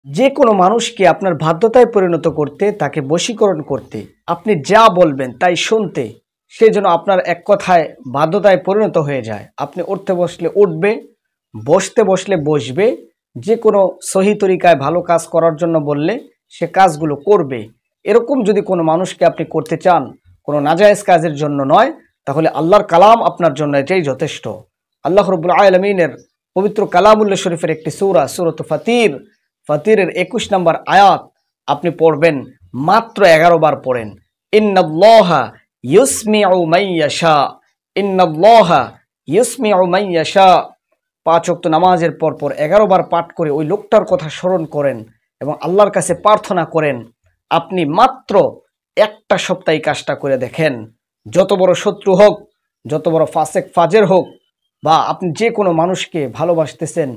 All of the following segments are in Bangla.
যে কোনো মানুষকে আপনার বাধ্যতায় পরিণত করতে, তাকে বশীকরণ করতে, আপনি যা বলবেন তাই শুনতে, সে যেন আপনার এক কথায় বাধ্যতায় পরিণত হয়ে যায়। আপনি উঠতে বসলে উঠবে, বসতে বসলে বসবে, যে কোনো সহি তরিকায় ভালো কাজ করার জন্য বললে সে কাজগুলো করবে। এরকম যদি কোনো মানুষকে আপনি করতে চান, কোনো নাজায়েজ কাজের জন্য নয়, তাহলে আল্লাহর কালাম আপনার জন্য এটাই যথেষ্ট। আল্লাহ রাব্বুল আলামিনের পবিত্র কালামুল্লাহ শরীফের একটি সূরা, সূরাত ফাতির, ফাতিরের 21 নম্বর আয়াত আপনি পড়বেন, মাত্র 11 বার পড়েন। ইন্নাল্লাহা ইউসমিউ মান ইয়াশা, ইন্নাল্লাহা ইউসমিউ মান ইয়াশা। 5 ওয়াক্ত নামাজের পরপর 11 বার পাঠ করে ওই লোকটার কথা স্মরণ করেন এবং আল্লাহর কাছে প্রার্থনা করেন। আপনি মাত্র একটা সপ্তাহে কাজটা করে দেখেন, যত বড় শত্রু হোক, যত বড় ফাসেক ফাজের হোক, বা আপনি যে কোনো মানুষকে ভালোবাসতেছেন,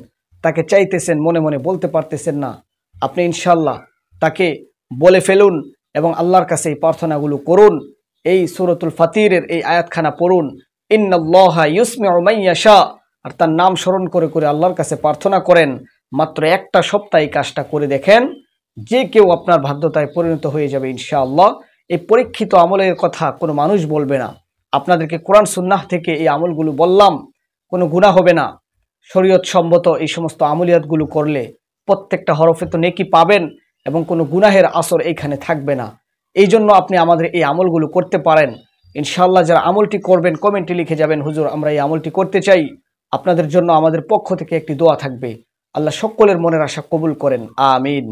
তাকে চাইতেছেন, মনে মনে বলতে পারতেছেন না, আপনি ইনশাল্লাহ তাকে বলে ফেলুন এবং আল্লাহর কাছে এই প্রার্থনাগুলো করুন। এই সূরাতুল ফাতিরের এই আয়াতখানা পড়ুন, ইন্নাল্লাহা ইউসমিউ মান ইয়াশা, আর তার নাম স্মরণ করে করে আল্লাহর কাছে প্রার্থনা করেন। মাত্র একটা সপ্তাহে এই কাজটা করে দেখেন, যে কেউ আপনার বাধ্যতায় পরিণত হয়ে যাবে ইনশাআল্লাহ। এই পরীক্ষিত আমলের কথা কোনো মানুষ বলবে না। আপনাদেরকে কোরআন সুন্নাহ থেকে এই আমলগুলো বললাম, কোনো গুনাহ হবে না। শরীয়ত সম্মত এই সমস্ত আমলিয়াতগুলো করলে প্রত্যেকটা হরফে তো নেকি পাবেন এবং কোনো গুনাহের আসর এইখানে থাকবে না। এই জন্য আপনি আমাদের এই আমলগুলো করতে পারেন ইনশাআল্লাহ। যারা আমলটি করবেন কমেন্টে লিখে যাবেন, হুজুর আমরা এই আমলটি করতে চাই। আপনাদের জন্য আমাদের পক্ষ থেকে একটি দোয়া থাকবে। আল্লাহ সকলের মনের আশা কবুল করেন, আমিন।